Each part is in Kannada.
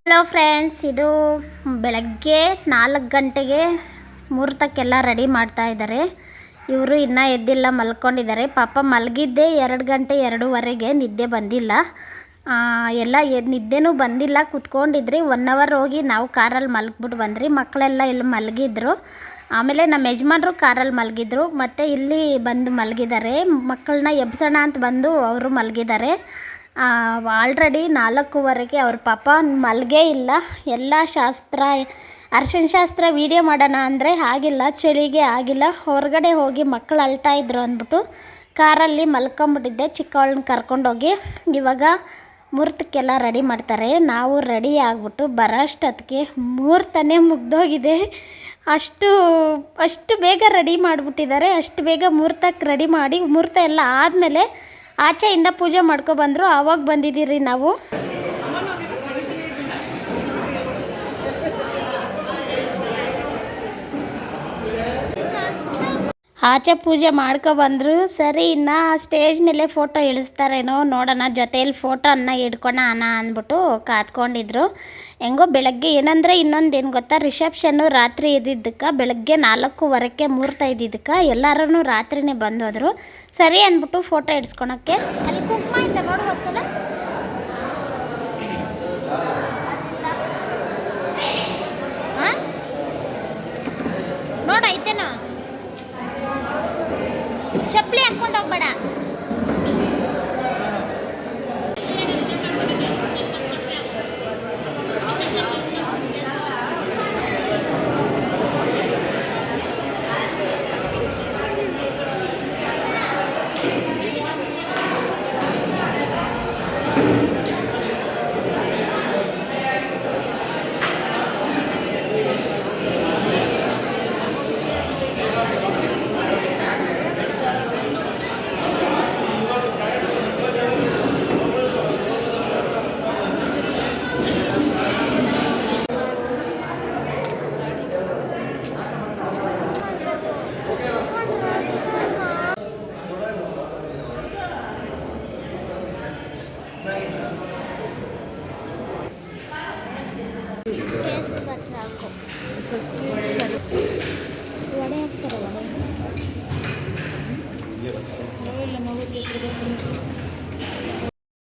ಹಲೋ ಫ್ರೆಂಡ್ಸ್, ಇದು ಬೆಳಗ್ಗೆ 4 ಗಂಟೆಗೆ ಮುಹೂರ್ತಕ್ಕೆಲ್ಲ ರೆಡಿ ಮಾಡ್ತಾ ಇದ್ದಾರೆ. ಇವರು ಇನ್ನೂ ಎದ್ದಿಲ್ಲ, ಮಲ್ಕೊಂಡಿದ್ದಾರೆ. ಪಾಪ ಮಲಗಿದ್ದೆ 2 ಗಂಟೆ 2:15ಗೆ, ನಿದ್ದೆ ಬಂದಿಲ್ಲ. ಎಲ್ಲ ನಿದ್ದೆನೂ ಬಂದಿಲ್ಲ, ಕೂತ್ಕೊಂಡಿದ್ರಿ. 1 ಅವರ್ ಹೋಗಿ ನಾವು ಕಾರಲ್ಲಿ ಮಲಗಿಬಿಟ್ಟು ಬಂದ್ರಿ. ಮಕ್ಕಳೆಲ್ಲ ಇಲ್ಲಿ ಮಲಗಿದ್ರು. ಆಮೇಲೆ ನಮ್ಮ ಯಜಮಾನ್ರು ಕಾರಲ್ಲಿ ಮಲಗಿದ್ರು. ಮತ್ತು ಇಲ್ಲಿ ಬಂದು ಮಲಗಿದ್ದಾರೆ. ಮಕ್ಕಳನ್ನ ಎಬ್ಸೋಣ ಅಂತ ಬಂದು ಅವರು ಮಲಗಿದ್ದಾರೆ. ಆಲ್ರೆಡಿ 4:15ಗೆ ಅವ್ರ ಪಾಪ ಮಲಗೇ ಇಲ್ಲ. ಎಲ್ಲ ಶಾಸ್ತ್ರ, ಅರ್ಶಿನ ಶಾಸ್ತ್ರ ವೀಡಿಯೋ ಮಾಡೋಣ ಅಂದರೆ ಆಗಿಲ್ಲ, ಚಳಿಗೆ ಆಗಿಲ್ಲ. ಹೊರಗಡೆ ಹೋಗಿ ಮಕ್ಕಳು ಅಳ್ತಾಯಿದ್ರು ಅಂದ್ಬಿಟ್ಟು ಕಾರಲ್ಲಿ ಮಲ್ಕೊಂಬಿಟ್ಟಿದ್ದೆ, ಚಿಕ್ಕವಳನ್ನ ಕರ್ಕೊಂಡೋಗಿ. ಇವಾಗ ಮುಹೂರ್ತಕ್ಕೆಲ್ಲ ರೆಡಿ ಮಾಡ್ತಾರೆ. ನಾವು ರೆಡಿ ಆಗಿಬಿಟ್ಟು ಬರೋಷ್ಟೊತ್ತಿಗೆ ಮುಹೂರ್ತನೇ ಮುಗ್ದೋಗಿದೆ. ಅಷ್ಟು ಬೇಗ ರೆಡಿ ಮಾಡಿಬಿಟ್ಟಿದ್ದಾರೆ. ಅಷ್ಟು ಬೇಗ ಮುಹೂರ್ತಕ್ಕೆ ರೆಡಿ ಮಾಡಿ, ಮುಹೂರ್ತ ಎಲ್ಲ ಆದಮೇಲೆ ಆಚೆಯಿಂದ ಪೂಜೆ ಮಾಡ್ಕೊಬಂದರು. ಆವಾಗ ಬಂದಿದ್ದೀರಿ ನಾವು. ಆಚೆ ಪೂಜೆ ಮಾಡ್ಕೊಬಂದರು. ಸರಿ, ಇನ್ನು ಸ್ಟೇಜ್ ಮೇಲೆ ಫೋಟೋ ಇಳಿಸ್ತಾರೇನೋ ನೋಡೋಣ, ಜೊತೆಯಲ್ಲಿ ಫೋಟೋನ ಹಿಡ್ಕೊಳೋಣ ಅಂದ್ಬಿಟ್ಟು ಕಾತ್ಕೊಂಡಿದ್ರು. ಹೆಂಗೋ ಬೆಳಗ್ಗೆ ಏನಂದರೆ ಇನ್ನೊಂದೇನು ಗೊತ್ತಾ, ರಿಸೆಪ್ಷನ್ನು ರಾತ್ರಿ ಇದ್ದಿದ್ದಕ್ಕೆ, ಬೆಳಗ್ಗೆ 4:15ಕ್ಕೆ ಮುಹೂರ್ತ ಇದ್ದಿದ್ದಕ್ಕೆ ಎಲ್ಲರೂ ರಾತ್ರಿನೇ ಬಂದೋದ್ರು. ಸರಿ ಅಂದ್ಬಿಟ್ಟು ಫೋಟೋ ಇಡ್ಸ್ಕೊಳಕ್ಕೆ ಅಲ್ಲಿ ಕುಂಕುಮ ಐತೆ ನೋಡು ಒಂದ್ಸಲ. ನೋಡೈತೇನೋ, ಚಪ್ಪಲಿ ಹಾಕ್ಕೊಂಡು ಹೋಗ್ಬೇಡ.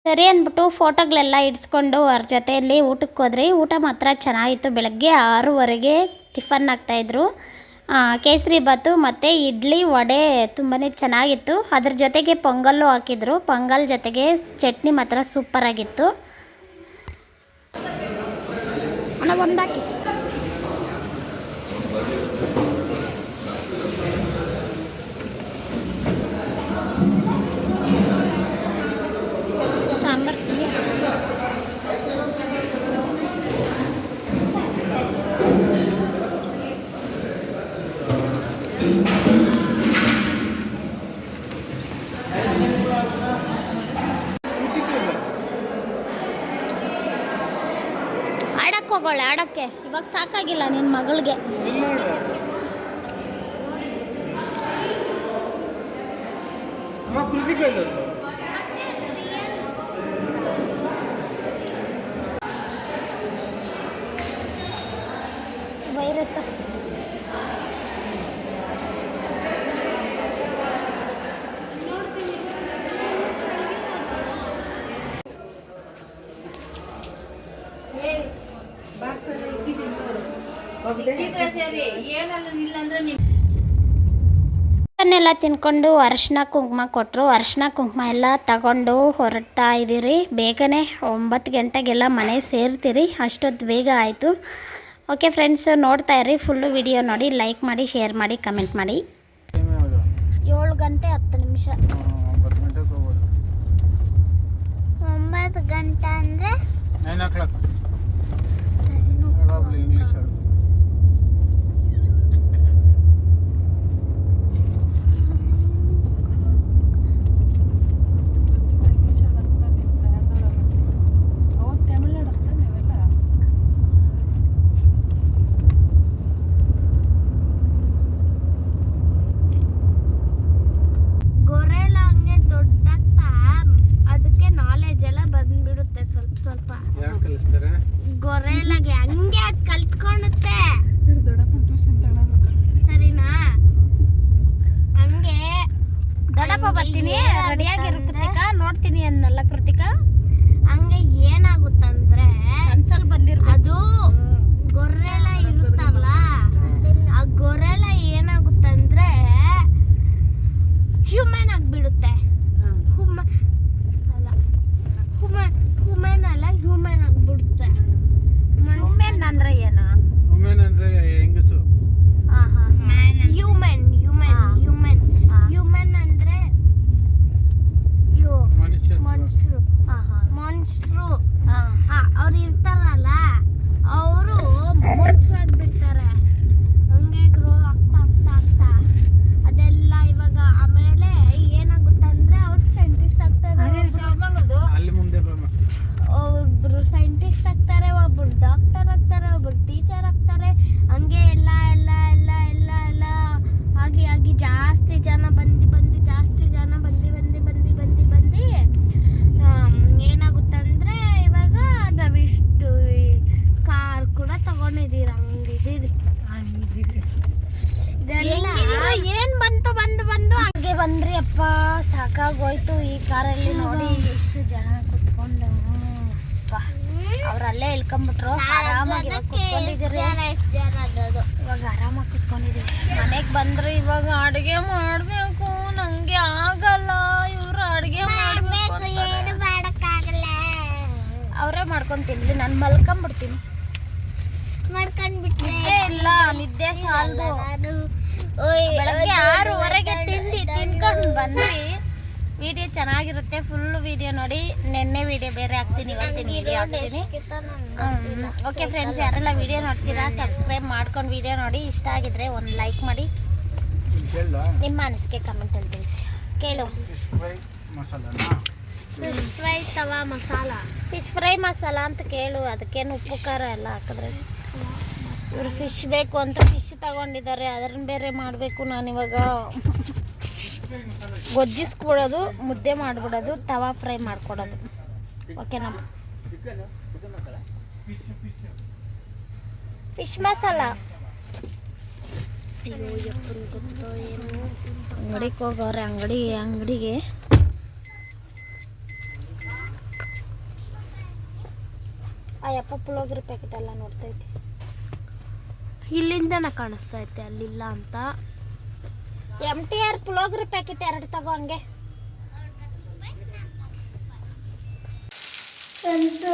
ಸರಿ ಅಂದ್ಬಿಟ್ಟು ಫೋಟೋಗಳೆಲ್ಲ ಇಡ್ಸ್ಕೊಂಡು ಅವ್ರ ಜೊತೆಯಲ್ಲಿ ಊಟಕ್ಕೆ ಹೋದ್ರಿ. ಊಟ ಮಾತ್ರ ಚೆನ್ನಾಗಿತ್ತು. ಬೆಳಗ್ಗೆ 6:15ಗೆ ಟಿಫನ್ ಹಾಕ್ತಾಯಿದ್ರು. ಕೇಸರಿ ಬಾತು ಮತ್ತು ಇಡ್ಲಿ ವಡೆ ತುಂಬಾ ಚೆನ್ನಾಗಿತ್ತು. ಅದ್ರ ಜೊತೆಗೆ ಪೊಂಗಲ್ಲು ಹಾಕಿದ್ರು. ಪೊಂಗಲ್ ಜೊತೆಗೆ ಚಟ್ನಿ ಮಾತ್ರ ಸೂಪರಾಗಿತ್ತು. ಅಣ್ಣ ಒಂದಾಕಿ. ಸಾಂಬಾರು ಆಡಕ್ಕೆ ಹೋಗೋಳೆ. ಆಡೋಕ್ಕೆ ಇವಾಗ ಸಾಕಾಗಿಲ್ಲ ನಿನ್ನ ಮಗಳಿಗೆ. ವೈರತ್ತ ಎಲ್ಲ ತಿನ್ಕೊಂಡು ಅರಿಶಿನ ಕುಂಕುಮ ಕೊಟ್ಟರು. ಅರಿಶಿನ ಕುಂಕುಮ ಎಲ್ಲ ತಗೊಂಡು ಹೊರಡ್ತಾ ಇದ್ದೀರಿ. ಬೇಗನೆ 9 ಗಂಟೆಗೆಲ್ಲ ಮನೆ ಸೇರ್ತೀರಿ. ಅಷ್ಟೊತ್ತು ಬೇಗ ಆಯಿತು. ಓಕೆ ಫ್ರೆಂಡ್ಸ್, ನೋಡ್ತಾ ಇರ್ರಿ. ಫುಲ್ಲು ವಿಡಿಯೋ ನೋಡಿ, ಲೈಕ್ ಮಾಡಿ, ಶೇರ್ ಮಾಡಿ, ಕಮೆಂಟ್ ಮಾಡಿ. 7 ಗಂಟೆ 10 ನಿಮಿಷ. 9 ಗಂಟೆ ಅಂದರೆ 9 o'clock. ಗೊರೆಲ್ಲ ಹಂಗೆ ದೊಡ್ಡದಾಗ್ತಾ ಅದಕ್ಕೆ ನಾಲೆಜ್ ಎಲ್ಲ ಬಂದ್ಬಿಡುತ್ತೆ ಸ್ವಲ್ಪ ಸ್ವಲ್ಪ ಗೊರೆಲಾಗೆ ಹಂಗೆ ಅದು ಕಲ್ತ್ಕೊಳುತ್ತೆ ಸರಿನಾ ಹಂಗೆ ದೊಡ್ಡಪ್ಪ ಬರ್ತೀನಿ ರೆಡಿಯಾಗಿರು ಕೃತಿಕಾ ನೋಡ್ತೀನಿ ಅನ್ನಲ್ಲ ಕೃತಿಕಾ ಹಂಗೆ ಏನಾಗುತ್ತಂದ್ರೆ ಕನ್ಸಲ್ ಅದು ಗೊರೆಲ್ಲ ಇರುತ್ತಲ್ಲ ಆ ಗೊರೆಲ್ಲ ಏನಾಗುತ್ತಂದ್ರೆ ಹ್ಯೂಮನ್ ಆಗಿಬಿಡುತ್ತೆ ಹ್ಯೂಮನ್ ಅಲ್ಲ ಹ್ಯೂಮನ್ ಆಗಿಬಿಡುತ್ತೆ ಹ್ಯೂಮನ್ ಅಂದ್ರೆ ಏನು ವುಮೆನ್ ಅಂದ್ರೆ ಹೆಂಗಸು ಹ್ಯೂಮನ್ ಅಂದ್ರೆ ಮನುಷ್ಯರು ಅವ್ರು ಇರ್ತಾರಲ್ಲ ಅವರು ಮನುಷ್ಯರಾಗ್ಬಿಡ್ತಾರೆ ಹಂಗೆ ಗ್ರೋ ಆಗ್ತಾ ಆಗ್ತಾ ಆಗ್ತಾ ಅದೆಲ್ಲ ಇವಾಗ ಆಮೇಲೆ ಏನಾಗುತ್ತಂದ್ರೆ ಅವ್ರು ಸೈಂಟಿಸ್ಟ್ ಆಗ್ತಾರೆ ಅಲ್ಲಿ ಮುಂದೆ ಒಬ್ರು ಸೈಂಟಿಸ್ಟ್ ಆಗ್ತಾರೆ ಒಬ್ರು ಡಾಕ್ಟರ್ ಆಗ್ತಾರೆ ಒಬ್ರು ಟೀಚರ್ ಆಗ್ತಾರೆ ಹಂಗೆ ಎಲ್ಲ ಎಲ್ಲ ಎಲ್ಲ ಎಲ್ಲ ಎಲ್ಲ ಆಗಿ ಆಗಿ ಜಾಸ್ತಿ ಜನ ಬಂದು ಜಾಸ್ತಿ ಜನ ಬಂದು ಏನಾಗುತ್ತಂದ್ರೆ ಇವಾಗ ನಾವಿಷ್ಟು ಕಾರ್ ಕೂಡ ತಗೊಂಡಿದ್ದೀರಿ ಇದೆಲ್ಲ ಏನ್ ಬಂತು ಬಂದು ಹಂಗೆ ಬಂದ್ರಿ ಅಪ್ಪ ಸಾಕಾಗೋಯ್ತು ಈ ಕಾರಲ್ಲಿ ನೋಡಿ ಎಷ್ಟು ಜನ ಕುತ್ಕೊಂಡು ಅವ್ರಲ್ಲೇ ಇಳ್ಕೊಂಡ್ಬಿಟ್ರು ಆರಾಮಾಗಿ ಕುತ್ಕೊಂಡಿದ್ದೀರಿ ಇವಾಗ ಆರಾಮಾಗಿ ಕುತ್ಕೊಂಡಿದ್ದೀವಿ ಮನೆಗೆ ಬಂದ್ರು ಇವಾಗ ಅಡುಗೆ ಮಾಡ್ಬೇಕು ನಂಗೆ ಆಗಲ್ಲ ಇವ್ರು ಅಡುಗೆ ಮಾಡ್ಬೇಕು ಅವರೇ ಮಾಡ್ಕೊಂಡು ತಿನ್ಲಿ ನಾನು ಮಲ್ಕೊಂಡ್ಬಿಡ್ತೀನಿ ಮಾಡ್ಕೊಂಡ್ಬಿಟ್ರೆ ಇಲ್ಲ ನಿದ್ದೆ ಸಾಲದು ಬೆಳಗ್ಗೆ 6:30ಗೆ ತಿಂಡಿ ತಿನ್ಕೊಂಡು ಬಂದ್ವಿ ವಿಡಿಯೋ ಚೆನ್ನಾಗಿರುತ್ತೆ ಫುಲ್ ವಿಡಿಯೋ ನೋಡಿ ನೆನ್ನೆ ವಿಡಿಯೋ ಬೇರೆ ಹಾಕ್ತೀನಿ ಇವತ್ತಿನ ವಿಡಿಯೋ ಹಾಕ್ತೀನಿ ಓಕೆ ಫ್ರೆಂಡ್ಸ್ ಯಾರೆಲ್ಲ ವಿಡಿಯೋ ನೋಡ್ತೀರಾ ಸಬ್ಸ್ಕ್ರೈಬ್ ಮಾಡ್ಕೊಂಡು ವಿಡಿಯೋ ನೋಡಿ ಇಷ್ಟ ಆಗಿದ್ರೆ ಒಂದು ಲೈಕ್ ಮಾಡಿ ನಿಮ್ಮ ಅನಿಸಿಕೆ ಕಮೆಂಟಲ್ಲಿ ತಿಳಿಸಿ ಕೇಳು ಫಿಶ್ ಫ್ರೈ ತವಾ ಮಸಾಲ ಫಿಶ್ ಫ್ರೈ ಮಸಾಲ ಅಂತ ಕೇಳು ಅದಕ್ಕೇನು ಉಪ್ಪು ಖಾರ ಎಲ್ಲ ಹಾಕಿದ್ರೆ ಇವರು ಫಿಶ್ ಬೇಕು ಅಂತ ಫಿಶ್ ತಗೊಂಡಿದ್ದಾರೆ ಅದನ್ನ ಬೇರೆ ಮಾಡಬೇಕು ನಾನಿವಾಗ ಗೊಜ್ಜಿಸ್ಬಿಡೋದು ಮುದ್ದೆ ಮಾಡಿಬಿಡೋದು ತವಾ ಫ್ರೈ ಮಾಡ್ಕೊಡೋದು ಓಕೆನಾ ಫಿಶ್ ಮಸಾಲ ಅಂಗಡಿಗೆ ಹೋಗೋರೆ ಅಂಗಡಿಗೆ ಅಯ್ಯಪ್ಪ ಪುಳೋಗ್ರಿ ಪ್ಯಾಕೆಟ್ ಎಲ್ಲ ನೋಡ್ತೈತಿ ಇಲ್ಲಿಂದನ ಕಾಣಿಸ್ತಾ ಐತೆ ಅಲ್ಲಿಲ್ಲ ಅಂತ MTR ಪುಳೋಗ್ರಿ ಪ್ಯಾಕೆಟ್ 2 ತಗೋ ಹಂಗೆ ಫ್ರೆಂಡ್ಸು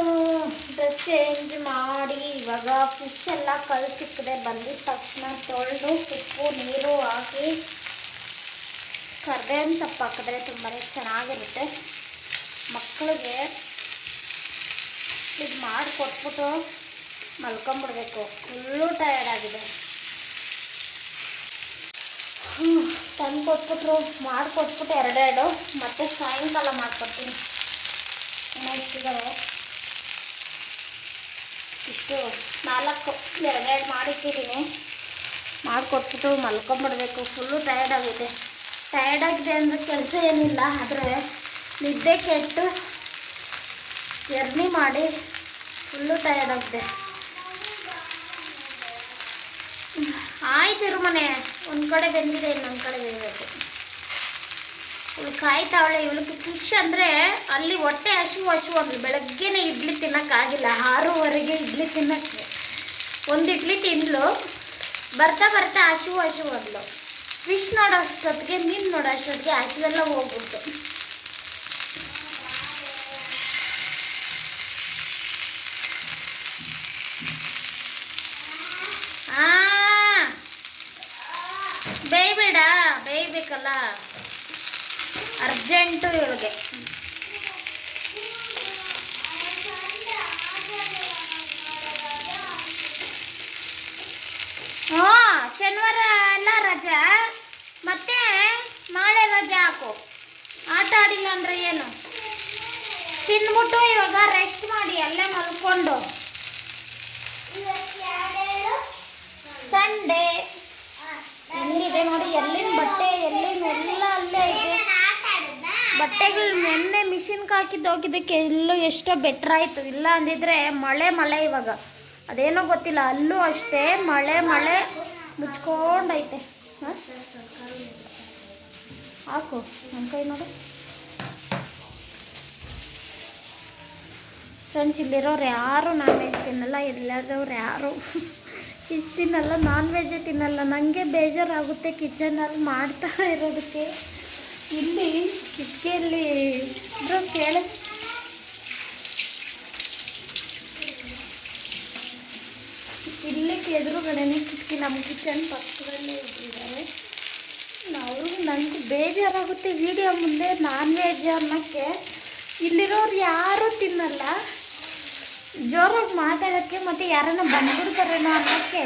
ಡ್ರೆಸ್ ಚೇಂಜ್ ಮಾಡಿ ಇವಾಗ ಫಿಶ್ ಎಲ್ಲ ಸಿಕ್ಕದೆ ಬಂದಿದ ತಕ್ಷಣ ತೊಳೆದು ಉಪ್ಪು ನೀರು ಹಾಕಿ ಕರ್ಬೇವಿನ ಸೊಪ್ಪು ಹಾಕಿದ್ರೆ ತುಂಬಾ ಚೆನ್ನಾಗಿರುತ್ತೆ ಮಕ್ಕಳಿಗೆ ಇದು ಮಾಡಿಕೊಟ್ಬಿಟ್ಟು ಮಲ್ಕೊಂಬಿಡ್ಬೇಕು ಫುಲ್ಲು ಟಯರ್ಡ್ ಆಗಿದೆ ತಂದು ಕೊಟ್ಬಿಟ್ರು ಮಾಡಿಕೊಟ್ಬಿಟ್ಟು 2 ಮತ್ತೆ ಸಾಯಂಕಾಲ ಮಾಡಿಕೊಡ್ತೀನಿ ಇಷ್ಟಿದ್ದಾವೆ ಇಷ್ಟು 4 2 ಮಾಡಿಟ್ಟಿದ್ದೀನಿ ಮಾಡಿಕೊಟ್ಬಿಟ್ಟು ಮಲ್ಕೊಂಬಿಡ್ಬೇಕು ಫುಲ್ಲು ಟಯರ್ಡ್ ಆಗಿದೆ ಅಂದರೆ ಕೆಲಸ ಏನಿಲ್ಲ ಆದರೆ ನಿದ್ದೆ ಕೆಟ್ಟು ಜರ್ನಿ ಮಾಡಿ ಫುಲ್ಲು ಟಯರ್ಡ್ ಆಗಿದೆ ಆಯ್ತು ಮನೆ ಒಂದು ಕಡೆ ಬೆಂದಿದೆ ಇನ್ನೊಂದು ಕಡೆ ಬೇಯಬೇಕು ಇವಳು ಕಾಯ್ತಾವಳೆ ಇವಳಿಗೆ ಫಿಶ್ ಅಂದರೆ ಅಲ್ಲಿ ಹೊಟ್ಟೆ ಹಶು ಆಗಲಿ ಬೆಳಗ್ಗೆನೇ ಇಡ್ಲಿ ತಿನ್ನೋಕ್ಕಾಗಿಲ್ಲ 6:30ಗೆ ಇಡ್ಲಿ ತಿನ್ನೋಕ್ಕೆ ಒಂದು ಇಡ್ಲಿ ತಿಂದ್ಲು ಬರ್ತಾ ಹಶು ಆಗಲು ಫಿಶ್ ನೋಡೋಷ್ಟೊತ್ತಿಗೆ ಮೀನು ನೋಡೋಷ್ಟೊತ್ತಿಗೆ ಹಸುವೆಲ್ಲ ಹೋಗ್ಬಿಟ್ಟು ಬೇಯಬೇಕಲ್ಲ ಅರ್ಜೆಂಟು ಇವಳಿಗೆ ಶನಿವಾರ ಎಲ್ಲ ರಜಾ ಮತ್ತೆ ನಾಳೆ ರಜೆ ಹಾಕು ಆಟ ಆಡಿಲ್ಲ ಅಂದರೆ ಏನು ತಿಂದ್ಬಿಟ್ಟು ಇವಾಗ ರೆಸ್ಟ್ ಮಾಡಿ ಅಲ್ಲೇ ಮಲ್ಕೊಂಡು ಸಂಡೇ ಎಲ್ಲಿದೆ ನೋಡಿ ಎಲ್ಲಿನ ಬಟ್ಟೆ ಎಲ್ಲಿನ ಎಲ್ಲ ಅಲ್ಲೇ ಇದೆ ಬಟ್ಟೆಗಳು ನೆನ್ನೆ ಮಿಷಿನ್ಗೆ ಹಾಕಿದ್ದು ಹೋಗಿದ್ದಕ್ಕೆ ಎಲ್ಲೂ ಎಷ್ಟೋ ಬೆಟ್ರ್ ಆಯಿತು. ಇಲ್ಲ ಅಂದಿದ್ರೆ ಮಳೆ ಇವಾಗ ಅದೇನೋ ಗೊತ್ತಿಲ್ಲ, ಅಲ್ಲೂ ಅಷ್ಟೇ ಮಳೆ ಮುಚ್ಕೊಂಡೈತೆ. ಹಾಂ ಹಾಕು ನನ್ನ ಕೈ ನೋಡು. ಫ್ರೆಂಡ್ಸ್, ಇಲ್ಲಿರೋರು ಯಾರು ನಾನ್ ವೆಜ್ ತಿನ್ನಲ್ಲ, ಇಲ್ಲಿರೋರು ಯಾರು ಫಿಶ್ ತಿನ್ನಲ್ಲ, ನಾನ್ ವೆಜ್ಜೇ ತಿನ್ನಲ್ಲ. ನನಗೆ ಬೇಜಾರಾಗುತ್ತೆ ಕಿಚನಲ್ಲಿ ಮಾಡ್ತಾ ಇರೋದಕ್ಕೆ. ಇಲ್ಲಿ ಕಿಟಕಿಯಲ್ಲಿ ಇದ್ರೂ ಇಲ್ಲಿ ಎದುರುಗಡೆನೇ ಕಿಟಕಿ, ನಮ್ಮ ಕಿಚನ್ ಪಕ್ಕದಲ್ಲೇ ಇಟ್ಟಿದ್ದಾರೆ. ನನಗೆ ಬೇಜಾರಾಗುತ್ತೆ ವಿಡಿಯೋ ಮುಂದೆ ನಾನ್ ವೆಜ್ ಅನ್ನೋಕ್ಕೆ. ಇಲ್ಲಿರೋರು ಯಾರೂ ತಿನ್ನಲ್ಲ, ಜೋರಾಗಿ ಮಾತಾಡೋಕ್ಕೆ ಮತ್ತು ಯಾರನ್ನ ಬಂದ್ಬಿಡ್ತಾರೇನೋ ಅನ್ನೋಕ್ಕೆ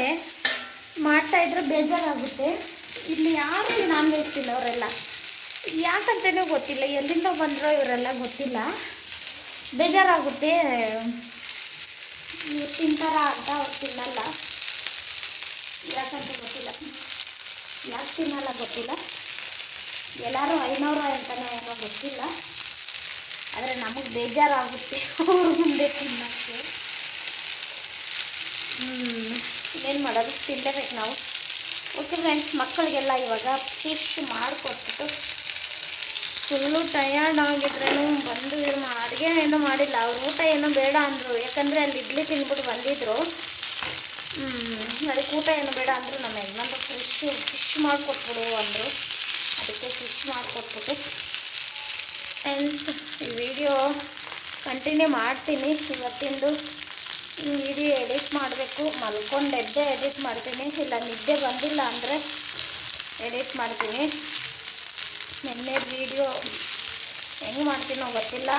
ಮಾಡ್ತಾಯಿದ್ರೆ ಬೇಜಾರಾಗುತ್ತೆ. ಇಲ್ಲಿ ಯಾರು ನಾನ್ ವೆಜ್ ತಿನ್ನೋರೆಲ್ಲ ಯಾಕಂತಲೇ ಗೊತ್ತಿಲ್ಲ, ಎಲ್ಲಿಂದ ಬಂದರೋ ಇವರೆಲ್ಲ ಗೊತ್ತಿಲ್ಲ. ಬೇಜಾರಾಗುತ್ತೆ, ಇವ್ರು ತಿಂತಾರ ಅಂತ ಅವ್ರು ತಿನ್ನಲ್ಲ. ಯಾಕಂತ ಗೊತ್ತಿಲ್ಲ, ಯಾಕೆ ತಿನ್ನಲ್ಲ ಗೊತ್ತಿಲ್ಲ. ಎಲ್ಲರೂ ಐನೂರು ಅಂತಲೇ ಏನೋ ಗೊತ್ತಿಲ್ಲ. ಆದರೆ ನಮಗೆ ಬೇಜಾರಾಗುತ್ತೆ ಅವ್ರ ಮುಂದೆ ತಿನ್ನೋಕ್ಕೆ. ಇನ್ನೇನು ಮಾಡೋದು, ತಿನ್ನಲೇಬೇಕು ನಾವು. ಓಕೆ ಫ್ರೆಂಡ್ಸ್, ಮಕ್ಕಳಿಗೆಲ್ಲ ಇವಾಗ ಫಿಶ್ ಮಾಡಿಕೊಟ್ಬಿಟ್ಟು ಫುಲ್ಲು ಟಯರ್ಡ್ ಆಗಿದ್ರೂ ಬಂದು ಅಡುಗೆ ಏನೂ ಮಾಡಿಲ್ಲ. ಅವ್ರು ಊಟ ಏನೂ ಬೇಡ ಅಂದರು, ಯಾಕಂದರೆ ಅಲ್ಲಿ ಇಡ್ಲಿ ತಿಂದ್ಬಿಟ್ಟು ಬಂದಿದ್ದರು. ಅದಕ್ಕೆ ಊಟ ಏನು ಬೇಡ ಅಂದರು. ನಮ್ಮ ಯಜಮಾನ್ರು ಫಿಶ್ ಮಾಡಿಕೊಟ್ಬಿಡು ಅಂದರು, ಅದಕ್ಕೆ ಫಿಶ್ ಮಾಡಿಕೊಟ್ಬಿಟ್ಟು ಫ್ರೆಂಡ್ಸ್ ಈ ವಿಡಿಯೋ ಕಂಟಿನ್ಯೂ ಮಾಡ್ತೀನಿ. ಇವತ್ತಿಂದು ವಿಡಿಯೋ ಎಡಿಟ್ ಮಾಡಬೇಕು, ಮಲ್ಕೊಂಡೆದ್ದೆ ಎಡಿಟ್ ಮಾಡ್ತೀನಿ, ಇಲ್ಲ ನಿದ್ದೆ ಬಂದಿಲ್ಲ ಅಂದರೆ ಎಡಿಟ್ ಮಾಡ್ತೀನಿ. ನಿನ್ನೆ ವಿಡಿಯೋ ಹೆಂಗೆ ಮಾಡ್ತೀನೋ ಗೊತ್ತಿಲ್ಲ.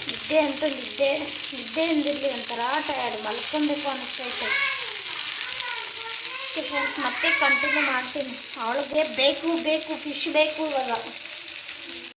ನಿದ್ದೆ ಅಂತೂ ನಿದ್ದೆಯಿಂದಿರಲಿ ಒಂಥರ ಟಯರ್ಡ್, ಮಲ್ಕೊಬೇಕು ಅನ್ನಿಸ್ತೈತೆ. ಫ್ರೆಂಡ್ಸ್ ಮತ್ತೆ ಕಂಟಿನ್ಯೂ ಮಾಡ್ತೀನಿ. ಅವಳಿಗೆ ಬೇಕು ಫಿಶ್ ಬೇಕು ಇವಾಗ.